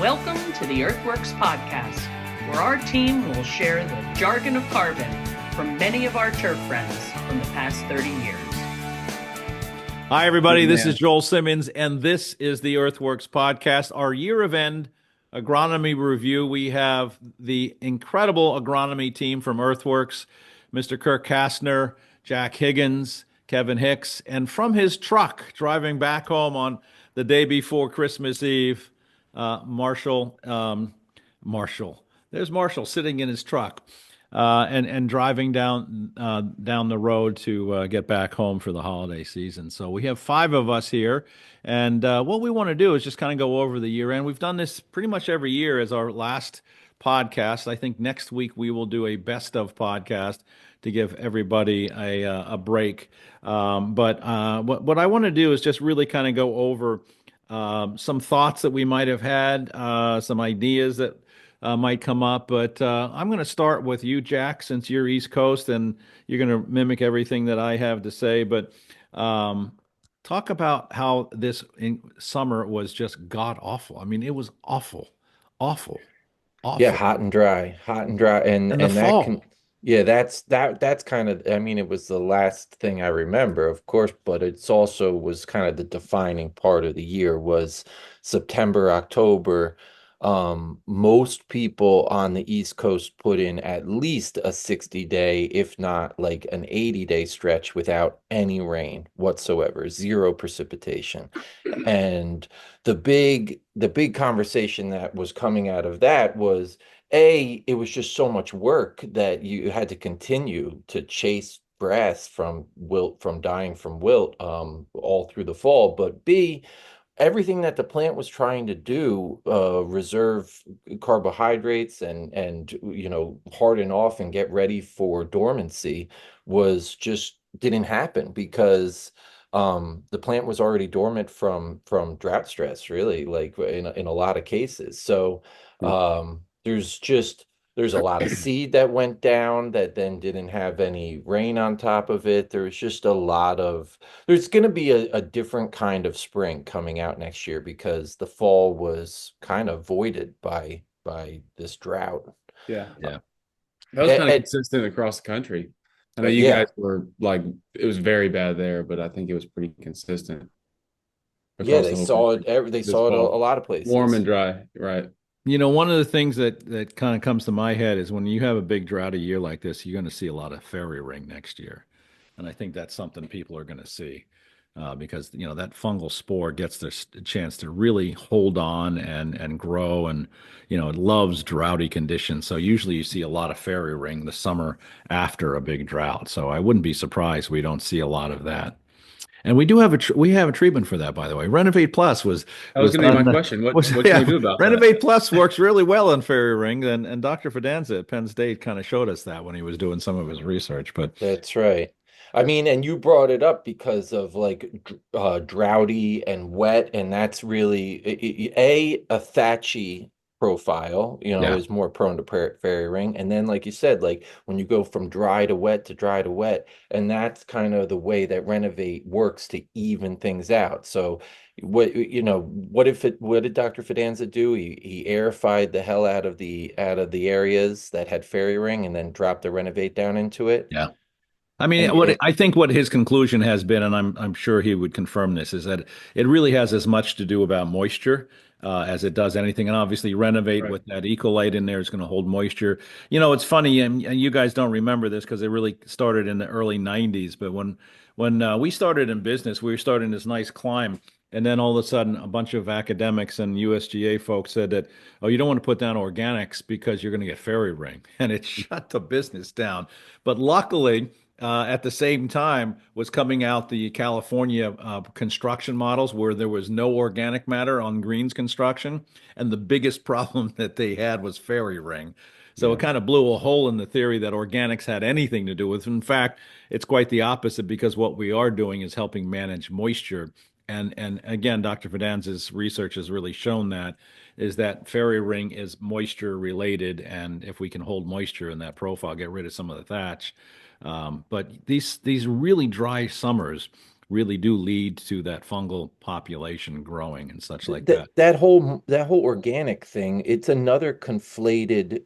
Welcome to the EarthWorks Podcast, where our team will share the jargon of carbon from many of our turf friends from the past 30 years. Hi, everybody. This is Joel Simmons, and this is the EarthWorks Podcast, our year of end agronomy review. We have the incredible agronomy team from EarthWorks, Mr. Kirk Castner, Jack Higgins, Kevin Hicks, and from his truck driving back home on the day before Christmas Eve, Marshall. There's Marshall sitting in his truck and driving down the road to get back home for the holiday season. So we have five of us here, and what we want to do is just kind of go over the year end. We've done this pretty much every year as our last podcast. I think next week we will do a best of podcast to give everybody a break. But what I want to do is just really kind of go over some thoughts that we might have had, some ideas that might come up. But I'm going to start with you, Jack, since you're East Coast and you're going to mimic everything that I have to say. But talk about how this summer was just god awful. I mean, it was awful, awful, awful. Yeah, hot and dry, and the that fall. can, yeah, that's kind of, I mean, it was the last thing I remember, of course, but it's also was kind of the defining part of the year was September, October. Most people on the East Coast put in at least a 60-day, if not like an 80-day stretch without any rain whatsoever, zero precipitation. And the big conversation that was coming out of that was, it was just so much work that you had to continue to chase grass from dying from wilt all through the fall. But B, everything that the plant was trying to do, reserve carbohydrates and harden off and get ready for dormancy, was just didn't happen because the plant was already dormant from drought stress, really, like in a lot of cases. So there's a lot of seed that went down that then didn't have any rain on top of it. There's just there's going to be a different kind of spring coming out next year because the fall was kind of voided by this drought. Yeah. That was kind of consistent across the country. I know you guys were like, it was very bad there, but I think it was pretty consistent. Yeah, they saw it a lot of places. Warm and dry, right? You know, one of the things that kind of comes to my head is when you have a big drought a year like this, you're going to see a lot of fairy ring next year. And I think that's something people are going to see because, that fungal spore gets their chance to really hold on and grow. And, it loves droughty conditions. So usually you see a lot of fairy ring the summer after a big drought. So I wouldn't be surprised we don't see a lot of that. And we do have a treatment for that, by the way. Renovate Plus was going to be my question. What can we do about Renovate Plus works really well on fairy ring, and Dr. Fidanza at Penn State kind of showed us that when he was doing some of his research. But that's right. I mean, and you brought it up because of like droughty and wet, and that's really a thatchy profile, is more prone to fairy ring. And then, like you said, like when you go from dry to wet to dry to wet, and that's kind of the way that Renovate works to even things out. So what did Dr. Fidanza do? He aerified the hell out of the areas that had fairy ring and then dropped the Renovate down into it. Yeah. I mean, I think what his conclusion has been, and I'm sure he would confirm this, is that it really has as much to do about moisture as it does anything. And obviously, Renovate with that Ecolite in there is going to hold moisture. It's funny, and you guys don't remember this because it really started in the early '90s. But when we started in business, we were starting this nice climb. And then all of a sudden, a bunch of academics and USGA folks said that, oh, you don't want to put down organics because you're going to get fairy ring. And it shut the business down. But luckily, at the same time was coming out the California construction models where there was no organic matter on greens construction. And the biggest problem that they had was fairy ring. So it kind of blew a hole in the theory that organics had anything to do with it. In fact, it's quite the opposite because what we are doing is helping manage moisture. And again, Dr. Fidanza's research has really shown that fairy ring is moisture related. And if we can hold moisture in that profile, get rid of some of the thatch. But these really dry summers really do lead to that fungal population growing and such like that that. that whole organic thing, it's another conflated,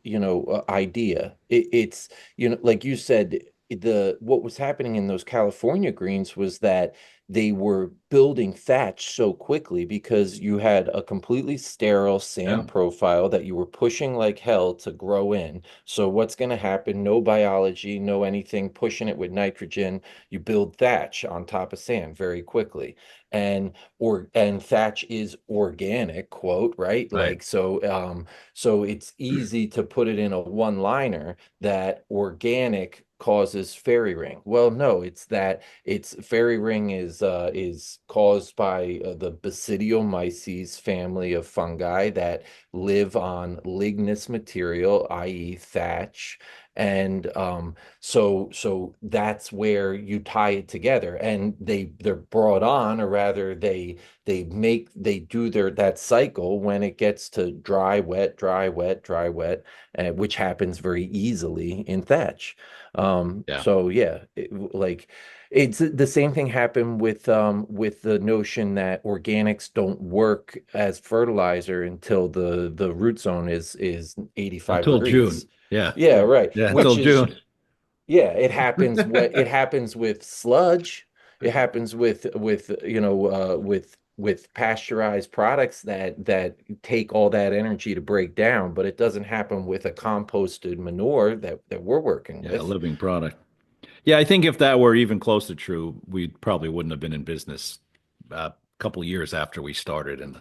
idea. It's, like you said, the what was happening in those California greens was that they were building thatch so quickly because you had a completely sterile Yeah. sand profile that you were pushing like hell to grow in. So what's going to happen? No biology, no anything, pushing it with nitrogen. You build thatch on top of sand very quickly. And thatch is organic, quote, right? Right. Like, so it's easy to put it in a one-liner that organic causes fairy ring. Well, no, it's fairy ring is caused by the Basidiomyces family of fungi that live on lignous material, i.e. thatch. And so that's where you tie it together, and they're brought on, or rather they do that cycle when it gets to dry, wet, dry, wet, dry, wet, which happens very easily in thatch. Yeah. So yeah, like it's the same thing happened with the notion that organics don't work as fertilizer until the root zone is 85 Until degrees. June. Yeah. Yeah, right. Yeah. Until Which is, June. yeah, it happens with sludge. It happens with pasteurized products that take all that energy to break down, but it doesn't happen with a composted manure that we're working Yeah. A with. living product. Yeah. I think if that were even close to true, we probably wouldn't have been in business a couple of years after we started in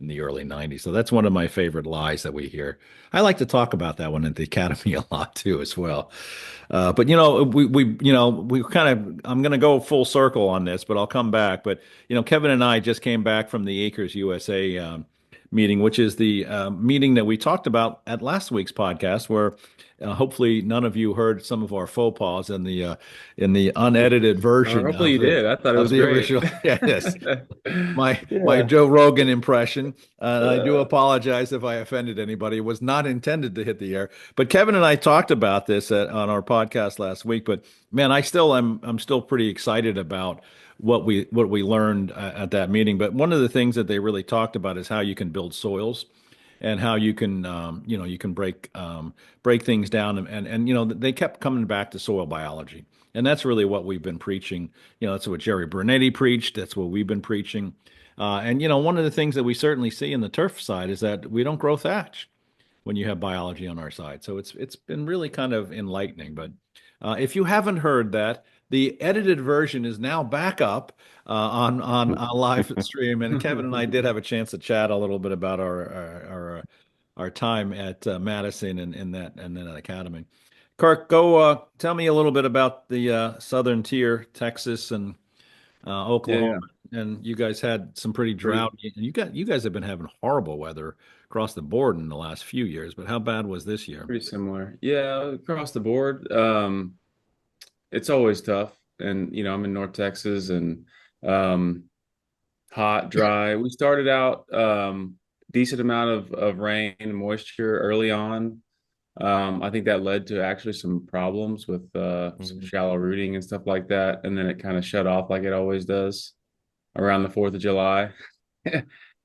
the early 90s. So that's one of my favorite lies that we hear. I like to talk about that one at the Academy a lot too, as well. But we kind of, I'm going to go full circle on this, but I'll come back. But Kevin and I just came back from the Acres USA meeting, which is the meeting that we talked about at last week's podcast, where hopefully none of you heard some of our faux pas in the unedited version Hopefully you did. I thought it of was the great. original. Yes, my Yeah. Joe Rogan impression. I do Uh, apologize if I offended anybody. It was not intended to hit the air. But Kevin and I talked about this on our podcast last week. But man, I'm still pretty excited about what we learned at that meeting. But one of the things that they really talked about is how you can build soils and how you can you can break things down, and they kept coming back to soil biology. And that's really what we've been preaching. That's what Jerry Bernetti preached. That's what we've been preaching. And one of the things that we certainly see in the turf side is that we don't grow thatch when you have biology on our side. So it's been really kind of enlightening. But if you haven't heard that, the edited version is now back up on a live stream. And Kevin and I did have a chance to chat a little bit about our time at Madison and then at Academy. Kirk, go tell me a little bit about the Southern Tier, Texas and Oklahoma. Yeah, And you guys had some pretty pretty drought. You guys have been having horrible weather across the board in the last few years, but how bad was this year? pretty similar. Yeah, across the board. It's always tough. And I'm in North Texas and um hot, dry. We started out decent amount of rain and moisture early on. I think that led to actually some problems with some mhm. shallow rooting and stuff like that. And then it kind of shut off like it always does around the 4th of July.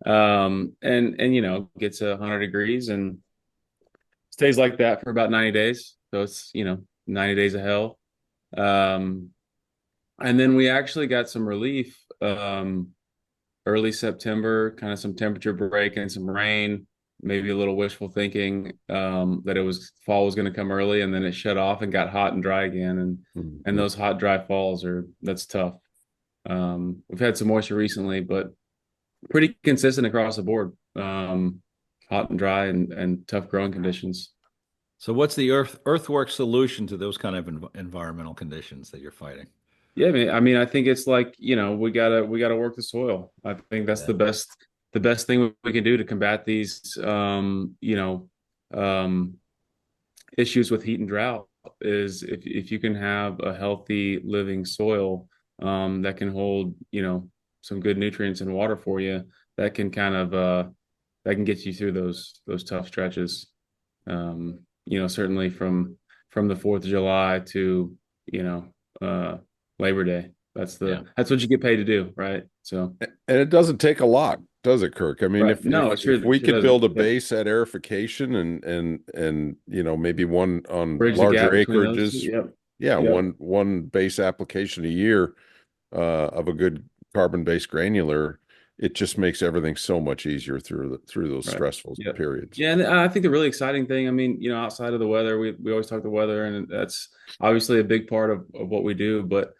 And gets 100 degrees and stays like that for about 90 days. So it's 90 days of hell. Um, and then we actually got some relief early September, kind of some temperature break and some rain, maybe a little wishful thinking that it was fall was going to come early, and then it shut off and got hot and dry again. And those hot, dry falls that's tough. We've had some moisture recently, but pretty consistent across the board. Hot and dry and tough growing conditions. So what's the earthwork solution to those kind of environmental conditions that you're fighting? Yeah, I mean, I think it's like, we gotta work the soil. I think that's Yeah. the best thing we can do to combat these issues with heat and drought is if you can have a healthy living soil that can hold, some good nutrients and water for you, that can kind of that can get you through those tough stretches. Certainly from the 4th of July to, Labor Day. that's what you get paid to do, right? So, And it doesn't take a lot, does it, Kirk? I mean, right. No, if we could doesn't. build a base at aerification and maybe one on Bridge the larger gap between those two. acreages, Yep. yeah, Yep. one base application a year of a good carbon-based granular, it just makes everything so much easier through those Right. stressful Yep. periods. Yeah, and I think the really exciting thing, I mean, outside of the weather, we always talk the weather, and that's obviously a big part of what we do, but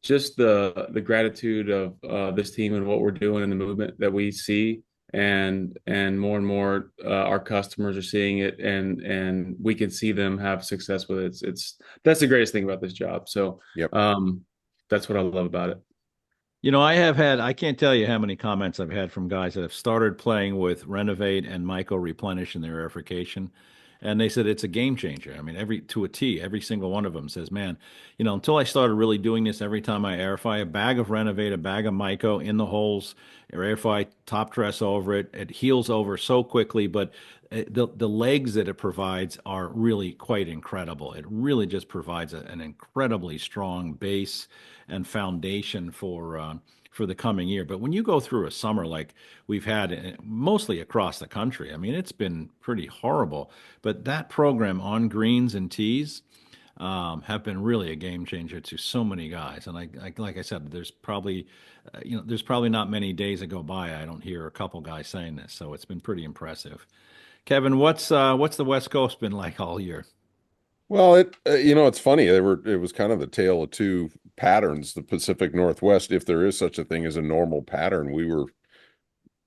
just the gratitude of this team and what we're doing and the movement that we see, and more our customers are seeing it, and we can see them have success with it. It's that's the greatest thing about this job. So, Yep. that's what I love about it. I can't tell you how many comments I've had from guys that have started playing with Renovate and Myco Replenish in their aerification. And they said it's a game changer. I mean, to a T, every single one of them says, man, until I started really doing this every time I aerify, a bag of Renovate, a bag of Myco in the holes, aerify, top dress over it, it heals over so quickly, but the legs that it provides are really quite incredible. It really just provides an incredibly strong base and foundation for the coming year. But when you go through a summer like we've had mostly across the country, I mean, it's been pretty horrible. But that program on greens and tees have been really a game changer to so many guys. And like I said, there's probably not many days that go by I don't hear a couple guys saying this. So it's been pretty impressive. Kevin, what's the West Coast been like all year? Well, it's funny. It was kind of the tale of two patterns. The Pacific Northwest, if there is such a thing as a normal pattern, we were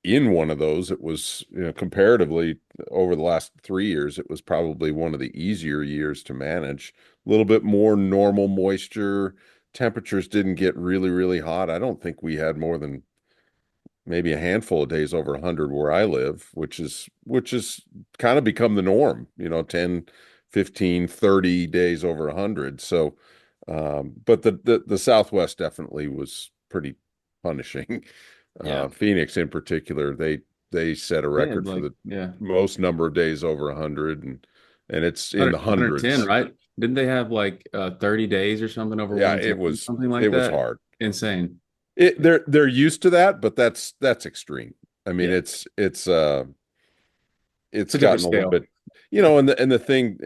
in one of those. It was, comparatively over the last 3 years, it was probably one of the easier years to manage. A little bit more normal moisture. Temperatures didn't get really, really hot. I don't think we had more than maybe a handful of days over 100 where I live, which is kind of become the norm, 10, 15, 30 days over 100. So, but the Southwest definitely was pretty punishing. Yeah. Phoenix in particular, they set a record for the most number of days over 100, and it's in the hundreds. 110, right? Didn't they have 30 days or something over? Yeah, it was something like that. It was hard. Insane. They're used to that, but that's extreme. I mean, it's gotten a little bit, and the thing,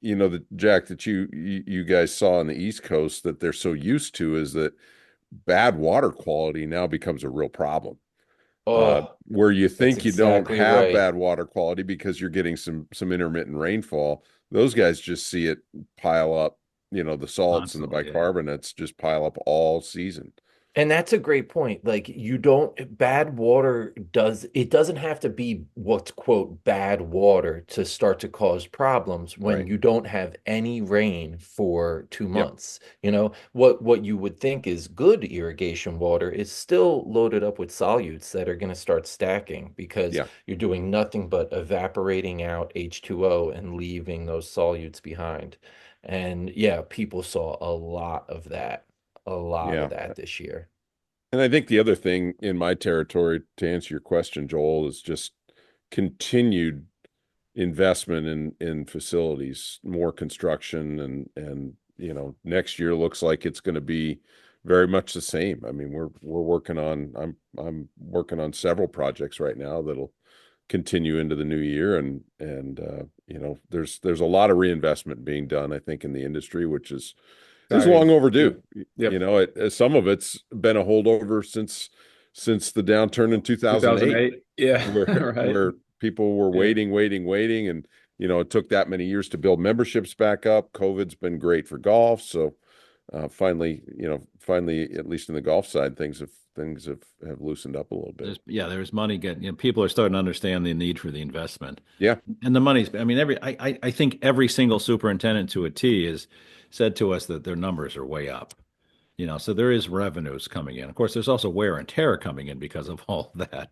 the Jack, that you guys saw on the East Coast that they're so used to is that bad water quality now becomes a real problem. Where you think you don't have bad water quality because you're getting some intermittent rainfall, those guys just see it pile up, the salts and the bicarbonates just pile up all season. And that's a great point. Bad water doesn't have to be what's quote bad water to start to cause problems when you don't have any rain for 2 months. What you would think is good irrigation water is still loaded up with solutes that are going to start stacking because you're doing nothing but evaporating out H2O and leaving those solutes behind. And people saw a lot of that. Of that this year. And I think the other thing in my territory, to answer your question, Joel, is just continued investment in facilities, more construction, and next year looks like it's going to be very much the same. I mean, we're working on I'm working on several projects right now that'll continue into the new year, and there's a lot of reinvestment being done, I think, in the industry, which is long overdue. Yep. Some of it's been a holdover since the downturn in 2008. Where people were waiting, and it took that many years to build memberships back up. COVID's been great for golf, so finally, at least in the golf side, things have loosened up a little bit. There's money people are starting to understand the need for the investment. Yeah, and the money's. I mean, I think every single superintendent to a T has said to us that their numbers are way up. So there is revenues coming in. Of course, there's also wear and tear coming in because of all that.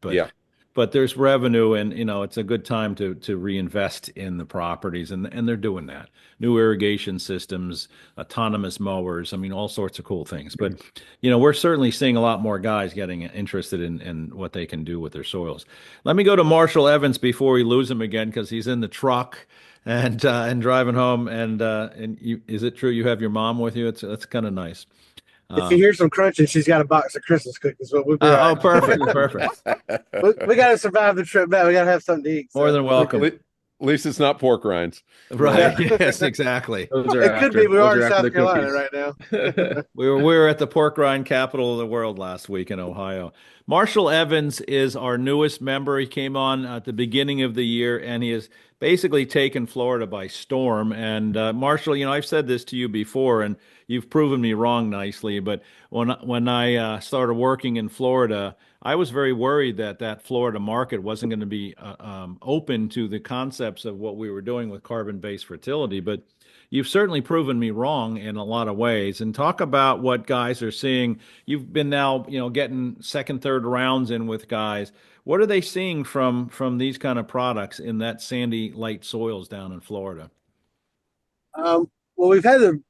But there's revenue, and it's a good time to reinvest in the properties, and they're doing that. New irrigation systems, autonomous mowers. I mean, all sorts of cool things. But we're certainly seeing a lot more guys getting interested in what they can do with their soils. Let me go to Marshall Evans before we lose him again, because he's in the truck and driving home. And is it true you have your mom with you? That's kind of nice. If you hear some crunching, she's got a box of Christmas cookies. But we'll be all right. Perfect, perfect. We got to survive the trip back. We got to have something to eat. More than welcome. At least it's not pork rinds. Right. Yes, exactly. It could be. We are in South Carolina right now. We were at the pork rind capital of the world last week in Ohio. Marshall Evans is our newest member. He came on at the beginning of the year, and he has basically taken Florida by storm. And Marshall, I've said this to you before, and you've proven me wrong nicely. But when I started working in Florida, I was very worried that Florida market wasn't going to be open to the concepts of what we were doing with carbon-based fertility. But you've certainly proven me wrong in a lot of ways. And talk about what guys are seeing. You've been now, getting second, third rounds in with guys. What are they seeing from these kind of products in that sandy, light soils down in Florida? Well, we've had the,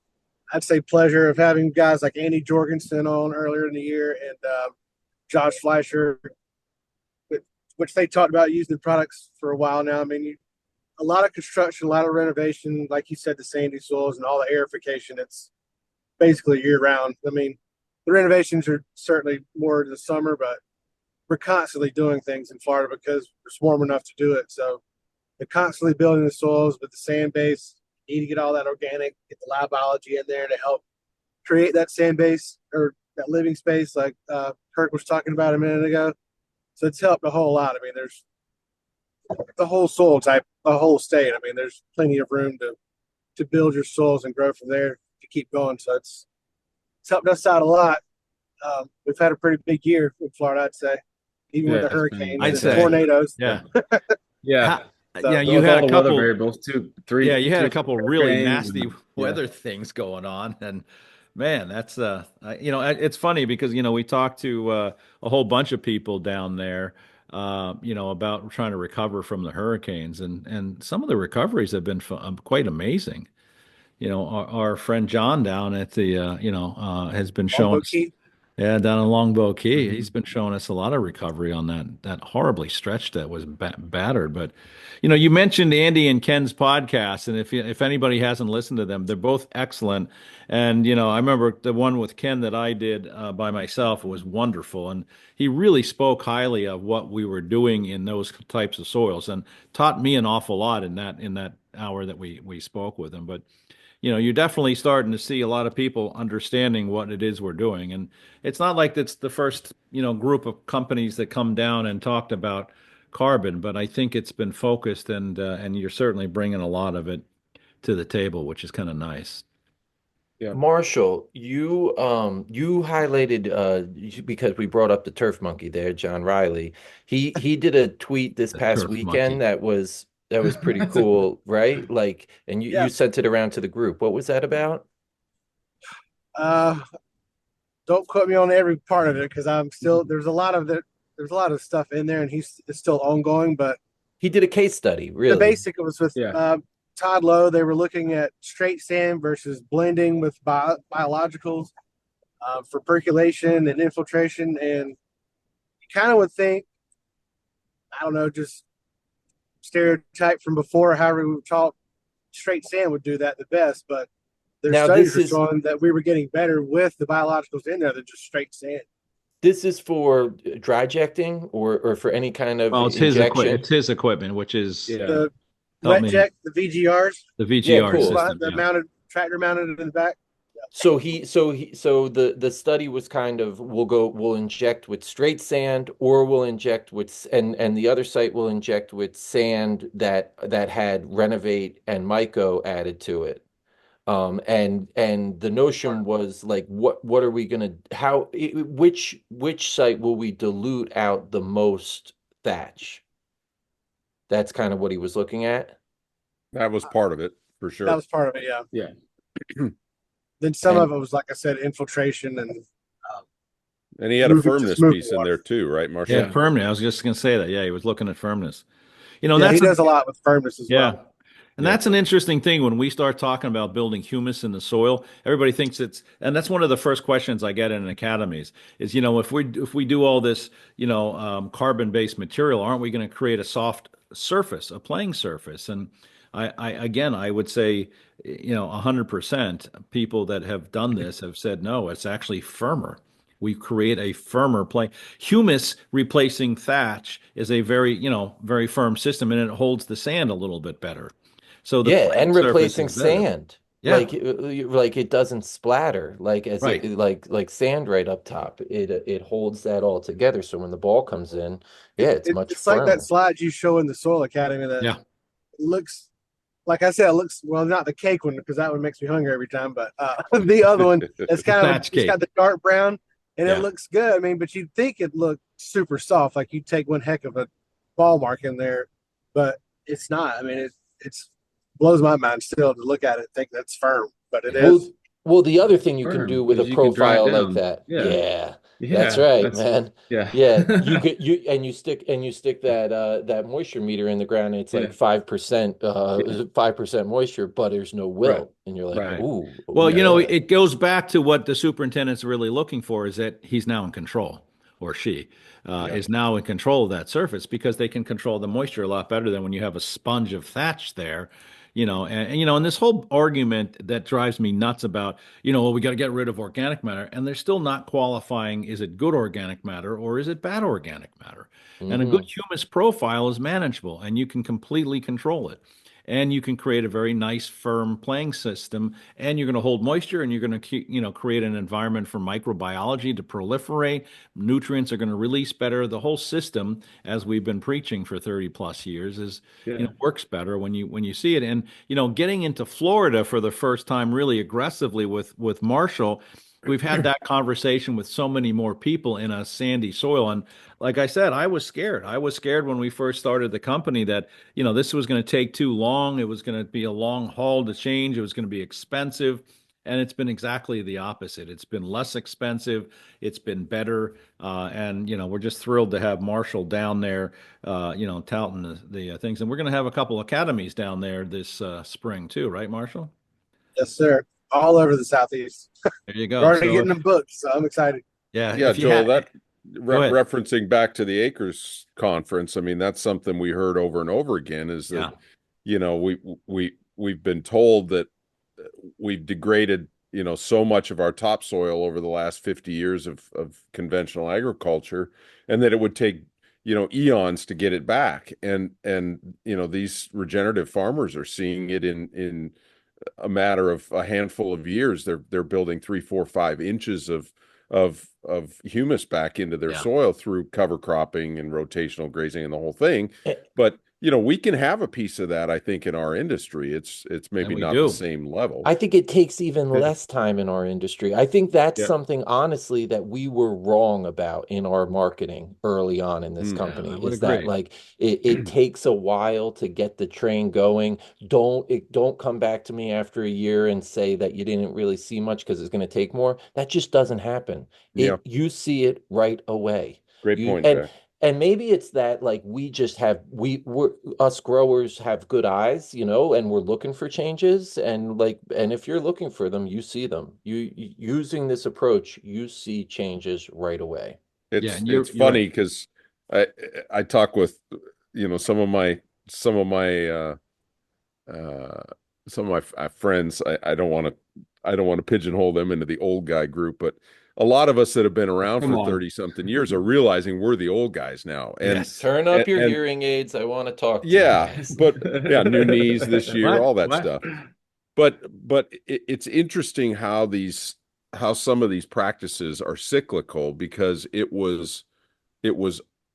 I'd say, pleasure of having guys like Andy Jorgensen on earlier in the year and Josh Fleischer, which they talked about using the products for a while now. I mean, a lot of construction, a lot of renovation, like you said, the sandy soils and all the aerification. It's basically year round. I mean, the renovations are certainly more in the summer, but we're constantly doing things in Florida because it's warm enough to do it. So they're constantly building the soils with the sand base. You need to get all that organic, get the live biology in there to help create that sand base or that living space like Kirk was talking about a minute ago. So it's helped a whole lot. I mean, there's the whole soil type, the whole state. I mean, there's plenty of room to build your soils and grow from there to keep going. So it's helped us out a lot. We've had a pretty big year in Florida, I'd say, even with the hurricanes and the tornadoes. Yeah. Yeah. Yeah, you had a couple variables, 2, 3. Yeah, you had a couple really nasty weather things going on, and man, that's it's funny because we talked to a whole bunch of people down there, about trying to recover from the hurricanes, and some of the recoveries have been quite amazing. Our friend John down at the has been showing. Down in Longboat Key, he's been showing us a lot of recovery on that horribly stretch that was battered. But, you mentioned Andy and Ken's podcast, and if anybody hasn't listened to them, they're both excellent. And, I remember the one with Ken that I did by myself was wonderful. And he really spoke highly of what we were doing in those types of soils and taught me an awful lot in that hour that we spoke with him. But you're definitely starting to see a lot of people understanding what it is we're doing. And it's not like it's the first, group of companies that come down and talked about carbon, but I think it's been focused and you're certainly bringing a lot of it to the table, which is kind of nice. Yeah. Marshall, you highlighted because we brought up the turf monkey there, John Riley. He did a tweet this past weekend monkey. That was pretty cool, right? Like, and you sent it around to the group. What was that about? Don't quote me on every part of it because I'm still there's a lot of stuff in there, and it's still ongoing. But he did a case study. Really, the basic was with Todd Lowe. They were looking at straight sand versus blending with biologicals for percolation and infiltration, and you kind of would think, I don't know, just stereotype from before, however we would talk, straight sand would do that the best, but there's studies are showing that we were getting better with the biologicals in there than just straight sand. This is for dry ejecting or for any kind of it's his equipment, which is the wet jet, the VGRs. The VGR cool. system. The mounted tractor mounted in the back. So the study was kind of we'll inject with straight sand, or we'll inject with and the other site will inject with sand that had Renovate and Myco added to it. And the notion was like, what are we gonna which site will we dilute out the most thatch? That's kind of what he was looking at. That was part of it for sure. That was part of it, yeah. Yeah. Then some of it was, like I said, infiltration and he had a firmness piece in there too, right, Marshall? Yeah, firmness. I was just going to say that. Yeah, he was looking at firmness. He does a lot with firmness as well. And that's an interesting thing when we start talking about building humus in the soil. Everybody thinks and that's one of the first questions I get in academies is, if we do all this, carbon-based material, aren't we going to create a soft surface, a playing surface? And I would say, 100% people that have done this have said, no, it's actually firmer. We create a firmer play. Humus replacing thatch is a very firm system, and it holds the sand a little bit better. So the Yeah, playing and surface replacing is better. sand. Yeah, Like it doesn't splatter like as right. it like sand right up top. It holds that all together. So when the ball comes in, yeah, it's much It's like that firmer. slide you show in the Soil Academy that Yeah, looks like I said, it looks well, not the cake one because that one makes me hungry every time, but the other one, it's the kind of thatch it's got cake. the dark brown and it Yeah. looks good. I mean, but you'd think it looked super soft, like you take one heck of a ball mark in there, but it's not. I mean, it's blows my mind still to look at it and think that's firm, but it Well, is. well, the other thing you can Firm do with a because you can dry it profile like down. that, Yeah. yeah, that's Yeah. right, That's man. yeah. Yeah, you stick that that moisture meter in the ground, and it's Yeah. like 5% moisture, but there's no Right. wilt, and you're like, Right. ooh, Well, yeah, it goes back to what the superintendent's really looking for is that he's now in control, or she Yeah. is now in control of that surface because they can control the moisture a lot better than when you have a sponge of thatch there. And this whole argument that drives me nuts about, well, we got to get rid of organic matter, and they're still not qualifying, is it good organic matter or is it bad organic matter? And a good hmm humus profile is manageable, and you can completely control it. And you can create a very nice, firm playing system, and you're going to hold moisture, and you're going to, create an environment for microbiology to proliferate. Nutrients are going to release better. The whole system, as we've been preaching for 30 plus years, is Yeah. works better when you see it. And getting into Florida for the first time really aggressively with Marshall, we've had that conversation with so many more people in a sandy soil. And like I said, I was scared. I was scared when we first started the company that this was going to take too long. It was going to be a long haul to change. It was going to be expensive. And it's been exactly the opposite. It's been less expensive. It's been better. And, we're just thrilled to have Marshall down there, touting the things. And we're going to have a couple academies down there this spring too, right, Marshall? Yes, sir. All over the Southeast. There you We're go. already So, getting them booked, so I'm excited. yeah, Yeah, if you Joel, that go ahead. referencing back to the Acres conference, I mean, that's something we heard over and over again is that, we've been told that we've degraded, so much of our topsoil over the last 50 years of conventional agriculture, and that it would take, eons to get it back. And these regenerative farmers are seeing it in a matter of a handful of years. They're building 3, 4, 5 inches of humus back into their Yeah. soil through cover cropping and rotational grazing and the whole thing. Eh, But we can have a piece of that, I think, in our industry. It's maybe we not do. the same level. I think it takes even Yeah. less time in our industry. I think that's Yeah. something, honestly, that we were wrong about in our marketing early on in this Mm. company, I would is that agree. like it takes a while to get the train going. Don't come back to me after a year and say that you didn't really see much because it's going to take more. That just doesn't happen. Yeah. You see it right away. Great You point, Jack. and maybe it's that like we're us growers have good eyes, and we're looking for changes, and if you're looking for them, you see them. Using this approach, you see changes right away. Yeah, It's and it's you're right. funny because I talk with some of my friends. I don't want to pigeonhole them into the old guy group, but a lot of us that have been around Come for on. 30 something years are realizing we're the old guys now. And Yes. Turn up your and- hearing aids. I want to talk to you yeah, guys. but yeah, new knees this year, What? all that What? stuff. But it's interesting how some of these practices are cyclical, because it was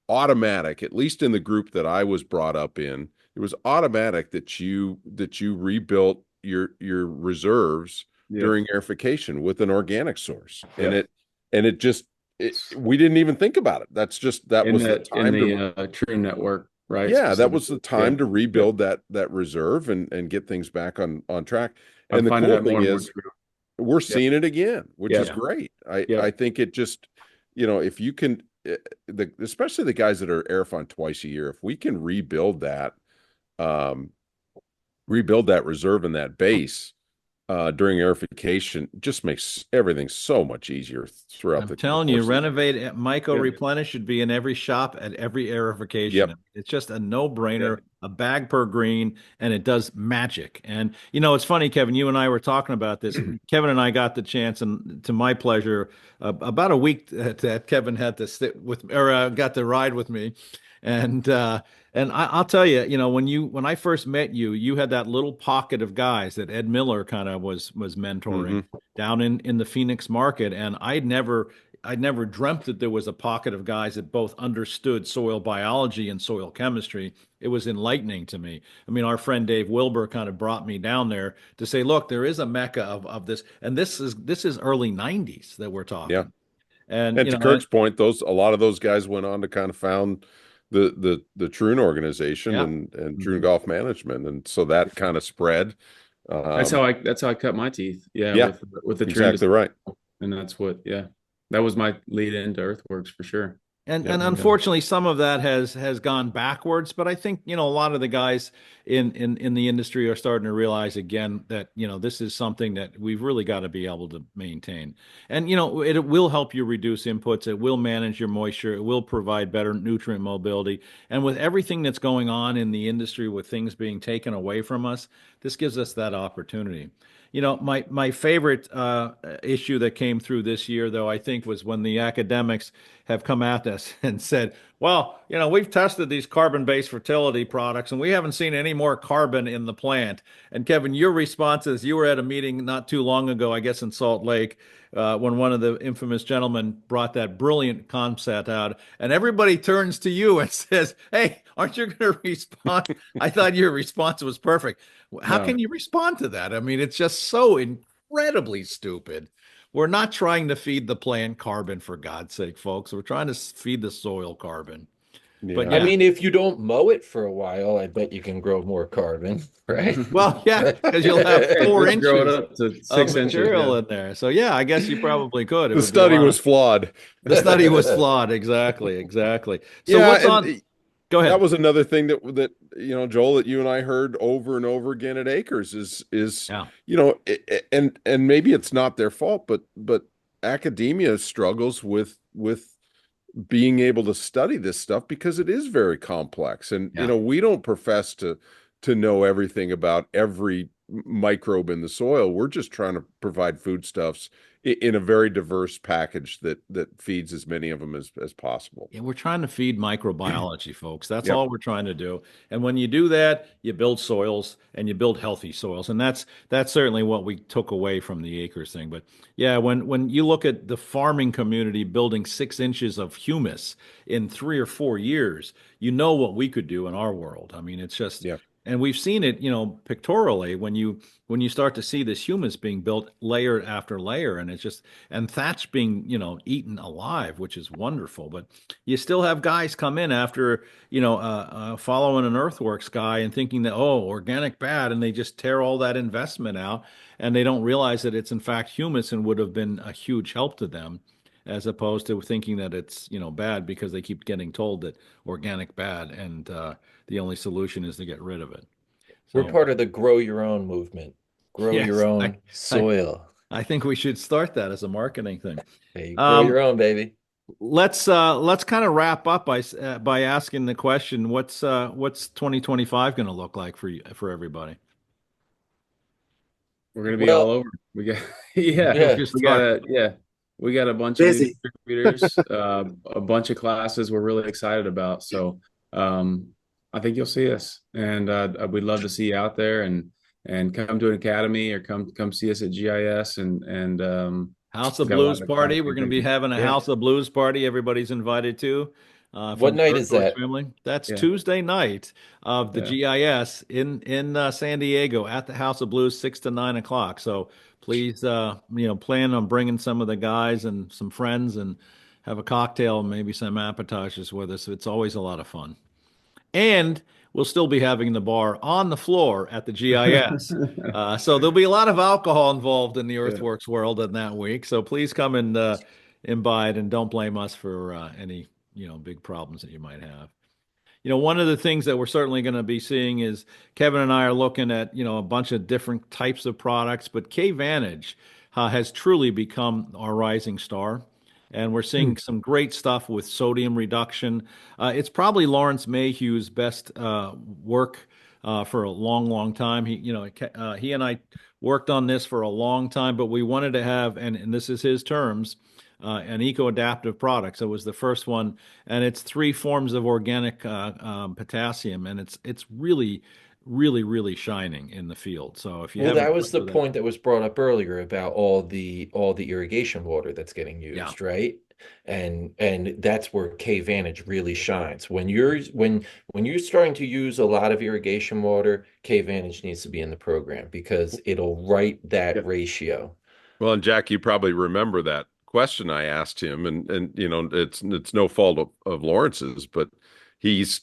automatic, at least in the group that I was brought up in. It was automatic that you rebuilt your reserves Yeah. during aerification with an organic source. Yeah. And we didn't even think about it. That was the time to True Network, right? yeah, that was the Specifically. time Yeah. to rebuild that reserve and get things back on track. I'm And the finding cool that more thing and more is true. we're seeing it again, which Yeah. is great. Yeah. I think it just, if you can, especially the guys that are airfon twice a year, if we can rebuild that reserve and that base, during aerification just makes everything so much easier throughout I'm the telling you, course. Renovate Myco Yeah. Replenish should be in every shop at every aerification. Yep. It's just a no-brainer, a bag per green, and it does magic. And it's funny, Kevin, you and I were talking about this. Kevin and I got the chance, and to my pleasure, about a week that Kevin had to sit with, or got to ride with me. And I'll tell you, when I first met you, you had that little pocket of guys that Ed Miller kind of was mentoring down in the Phoenix market, and I'd never dreamt that there was a pocket of guys that both understood soil biology and soil chemistry. It was enlightening to me. I mean, our friend Dave Wilbur kind of brought me down there to say, look, there is a mecca of this, and this is early '90s that we're talking. Yeah. And to Kirk's point, a lot of those guys went on to kind of found the Troon organization and Troon Golf Management, and so that kind of spread. That's how I cut my teeth. Yeah, with the exactly Troon, right. and that's what that was my lead into EarthWorks for sure. And unfortunately, some of that has gone backwards. But I think a lot of the guys in the industry are starting to realize again that this is something that we've really got to be able to maintain. And it will help you reduce inputs. It will manage your moisture. It will provide better nutrient mobility. And with everything that's going on in the industry, with things being taken away from us, this gives us that opportunity. My favorite issue that came through this year, though, I think, was when the academics have come at us and said, well, we've tested these carbon-based fertility products and we haven't seen any more carbon in the plant. And Kevin, your response is you were at a meeting not too long ago, I guess in Salt Lake, when one of the infamous gentlemen brought that brilliant concept out, and everybody turns to you and says, hey, aren't you going to respond? I thought your response was perfect. How can you respond to that? I mean, it's just so incredibly stupid. We're not trying to feed the plant carbon, for God's sake, folks. We're trying to feed the soil carbon. Yeah. But I mean, if you don't mow it for a while, I bet you can grow more carbon, right? Well, yeah, because you'll have 4 inches Grow it up to 6 of material inches, in there. So yeah, I guess you probably could. The study was flawed. The study was flawed. Exactly. So Yeah, what's on? Go ahead. That was another thing that Joel, that you and I heard over and over again at Acres is and maybe it's not their fault, but academia struggles with being able to study this stuff because it is very complex, and we don't profess to know everything about every microbe in the soil. We're just trying to provide foodstuffs in a very diverse package that feeds as many of them as possible. Yeah, we're trying to feed microbiology, folks. That's all we're trying to do. And when you do that, you build soils and you build healthy soils. And that's certainly what we took away from the acres thing. But yeah, when you look at the farming community building 6 inches of humus in 3 or 4 years, you know what we could do in our world. I mean, it's just and we've seen it, pictorially when you start to see this humus being built layer after layer, and it's just, and thatch being, eaten alive, which is wonderful. But you still have guys come in after, following an EarthWorks guy and thinking that, organic bad, and they just tear all that investment out, and they don't realize that it's in fact humus and would have been a huge help to them, as opposed to thinking that it's, bad because they keep getting told that organic bad, and the only solution is to get rid of it. So, we're part of the grow your own movement. Grow your own soil. I think we should start that as a marketing thing. Hey, grow your own, baby. Let's kind of wrap up by asking the question: what's 2025 going to look like for everybody? We're going to be all over. We got we got a bunch of new distributors, a bunch of classes we're really excited about. So I think you'll see us, and we'd love to see you out there and come to an academy or come see us at GIS and House of Blues party. We're going to be having a House of Blues party. Everybody's invited to. What night is that? Family. That's Tuesday night of the GIS in San Diego at the House of Blues, 6 to 9 o'clock. So please, plan on bringing some of the guys and some friends and have a cocktail, maybe some appetizers with us. It's always a lot of fun. And we'll still be having the bar on the floor at the GIS. So there'll be a lot of alcohol involved in the EarthWorks world in that week. So please come and imbibe, and don't blame us for any big problems that you might have. one of the things that we're certainly going to be seeing is Kevin and I are looking at, a bunch of different types of products, but K-Vantage has truly become our rising star. And we're seeing some great stuff with sodium reduction. It's probably Lawrence Mayhew's best work for a long, long time. He and I worked on this for a long time, but we wanted to have, and this is his terms, an eco-adaptive product. So it was the first one, and it's 3 forms of organic potassium, and it's really, really, really shining in the field. So if you Well, haven't that was the played with point that was brought up earlier about all the irrigation water that's getting Yeah. used, right? And that's where K-Vantage really shines. When you're starting to use a lot of irrigation water, K-Vantage needs to be in the program because it'll right that Yep. ratio. Well, and Jack, you probably remember that question I asked him, and it's no fault of Lawrence's, but he's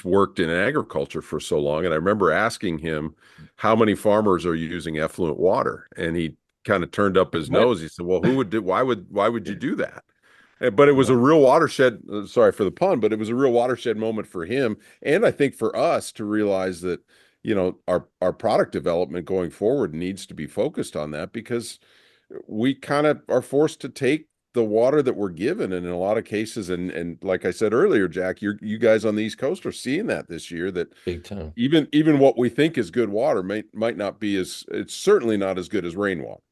worked in agriculture for so long, and I remember asking him how many farmers are using effluent water, and he kind of turned up his nose. He said, "Well, why would you do that?" But it was a real watershed. Sorry for the pun, but it was a real watershed moment for him, and I think for us to realize that our product development going forward needs to be focused on that because we kind of are forced to take the water that we're given, and in a lot of cases, and like I said earlier, Jack, you guys on the East Coast are seeing that this year, that Big time. even what we think is good water might not be it's certainly not as good as rainwater.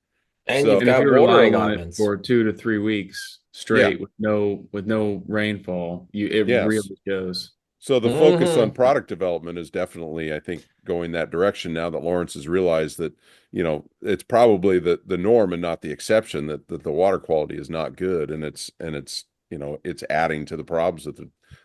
And So- you've And if got you're water relying on it allotments. for 2 to 3 weeks straight with no rainfall, it Yes. really shows. So the focus on Mhm. product development is definitely, I think, going that direction now that Lawrence has realized that, it's probably the norm and not the exception that the water quality is not good, and it's it's adding to the problems that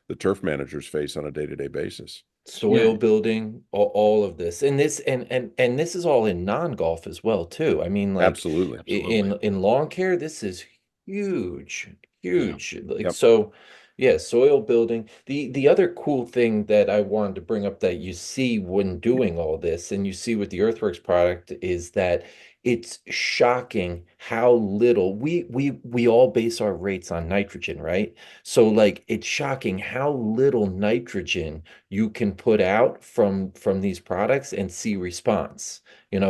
the turf managers face on a day-to-day basis. Soil Yeah. building, all of this, and this is all in non-golf as well too. I mean, like Absolutely. in lawn care, this is huge, huge. Like Yep. so, yeah, soil building. The other cool thing that I wanted to bring up that you see when doing all this, and you see with the EarthWorks product, is that it's shocking how little we all base our rates on nitrogen, right? So like it's shocking how little nitrogen you can put out from these products and see response.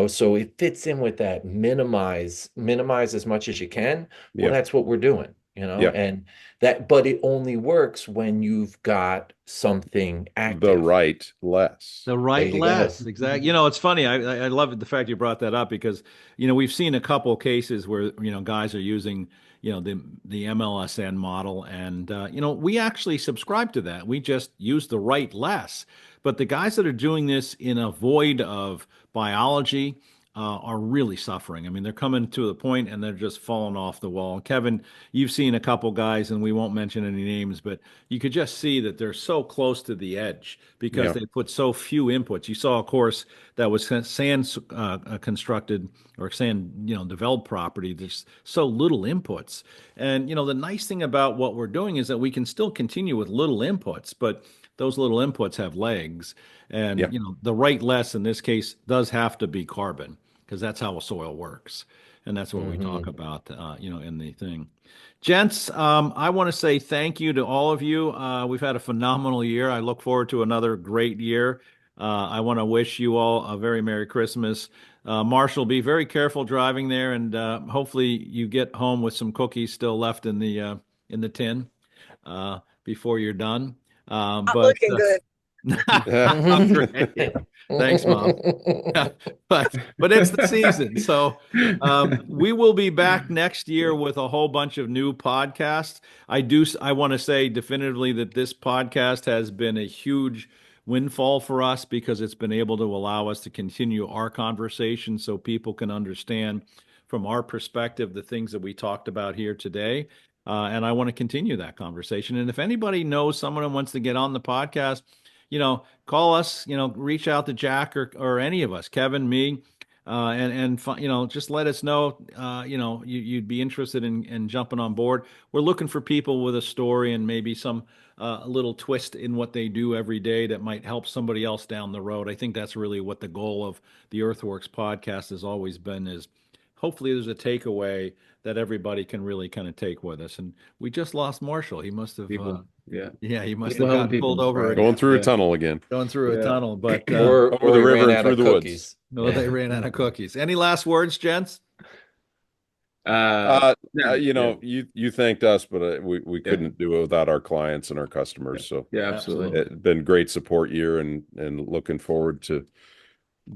So it fits in with that minimize as much as you can. Well, Yeah. that's what we're doing, Yeah. and but it only works when you've got something The active. right less. The right There you less, go. exactly. It's funny. I love the fact you brought that up because we've seen a couple cases where guys are using the MLSN model, and we actually subscribe to that. We just use the right less. But the guys that are doing this in a void of biology are really suffering. I mean, they're coming to the point and they're just falling off the wall. Kevin, you've seen a couple guys, and we won't mention any names, but you could just see that they're so close to the edge because Yeah. they put so few inputs. You saw a course that was sand constructed or sand, developed property. There's so little inputs. And, the nice thing about what we're doing is that we can still continue with little inputs, but those little inputs have legs. And, Yeah. the right less in this case does have to be carbon because that's how a soil works. And that's what we talk about, in the thing. Gents, I want to say thank you to all of you. We've had a phenomenal year. I look forward to another great year. I want to wish you all a very Merry Christmas. Marshall, be very careful driving there, and hopefully you get home with some cookies still left in the tin before you're done. Not looking good. Great. Thanks, Mom. but it's the season, so we will be back next year with a whole bunch of new podcasts. I want to say definitively that this podcast has been a huge windfall for us because it's been able to allow us to continue our conversation so people can understand from our perspective the things that we talked about here today. And I want to continue that conversation. And if anybody knows someone who wants to get on the podcast, call us, reach out to Jack or any of us, Kevin, me, and just let us know, you'd be interested in jumping on board. We're looking for people with a story and maybe some a little twist in what they do every day that might help somebody else down the road. I think that's really what the goal of the EarthWorks podcast has always been, is hopefully there's a takeaway that everybody can really kind of take with us. And we just lost Marshall. He must have Yeah. Yeah, you must Still have helping gotten pulled people, over right? again. Going through a Yeah. tunnel again. Going through a Yeah. tunnel, but Or Over the we river ran and out through of the woods. cookies. no, they ran out of cookies. Any last words, gents? Yeah. You thanked us, but we Yeah. couldn't do it without our clients and our customers. So Yeah, absolutely. it's been great support year, and looking forward to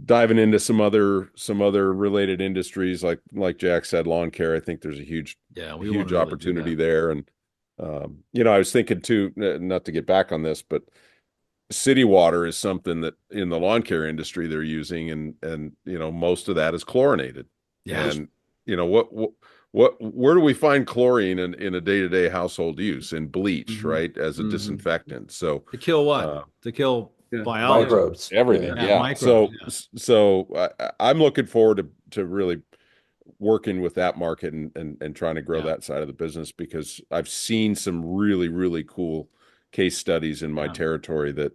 diving into some other related industries like Jack said, lawn care. I think there's a huge We want to huge really opportunity do that. there. And I was thinking too, not to get back on this, but city water is something that in the lawn care industry they're using, and most of that is chlorinated. Yeah. And where do we find chlorine in a day-to-day household use? In bleach, right, as a disinfectant. So To kill what? To kill Yeah. biology. Microbes. everything. Yeah, Yeah. microbes, So I'm looking forward to really working with that market and trying to grow that side of the business, because I've seen some really, really cool case studies in my territory that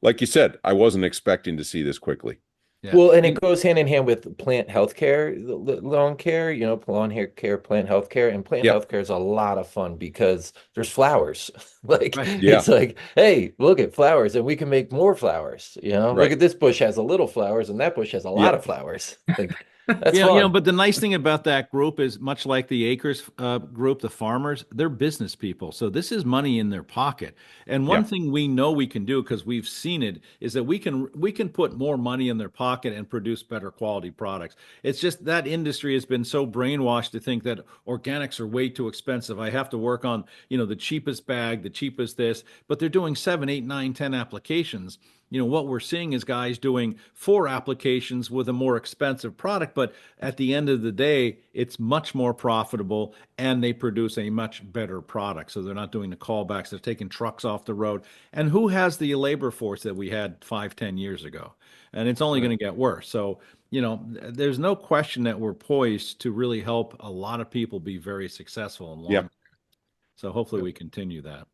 like you said, I wasn't expecting to see this quickly. Yeah. Well, and it goes hand in hand with plant healthcare, lawn care, lawn hair care, plant healthcare, and plant healthcare is a lot of fun because there's flowers. It's like, hey, look at flowers, and we can make more flowers. Look at this bush has a little flowers, and that bush has a lot of flowers. That's fun. But the nice thing about that group is, much like the acres group, the farmers, they're business people. So this is money in their pocket. And one thing we know we can do, because we've seen it, is that we can put more money in their pocket and produce better quality products. It's just that industry has been so brainwashed to think that organics are way too expensive. I have to work on, the cheapest bag, the cheapest this, but they're doing 7, 8, 9, 10 applications. What we're seeing is guys doing 4 applications with a more expensive product, but at the end of the day, it's much more profitable and they produce a much better product. So they're not doing the callbacks, they're taking trucks off the road. And who has the labor force that we had 5, 10 years ago? And it's only going to get worse. So, there's no question that we're poised to really help a lot of people be very successful in lawn care. So hopefully we continue that.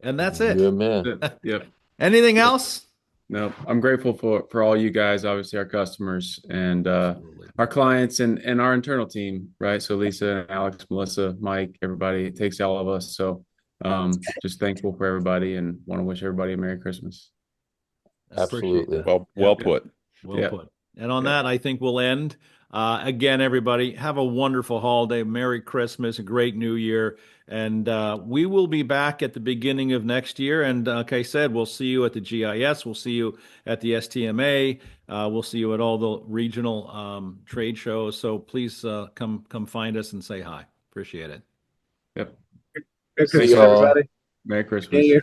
And that's it. Good man. Yep. Anything else? No, I'm grateful for all you guys, obviously our customers and our clients and our internal team, right? So Lisa, Alex, Melissa, Mike, everybody, it takes all of us. So just thankful for everybody and want to wish everybody a Merry Christmas. Absolutely. Well put. Well put. And on that, I think we'll end. Again, everybody, have a wonderful holiday. Merry Christmas, a great New Year. And we will be back at the beginning of next year. And like I said, we'll see you at the GIS. We'll see you at the STMA. We'll see you at all the regional trade shows. So please come find us and say hi. Appreciate it. Yep. Good Christmas, See y'all. everybody. Merry Christmas. Yeah.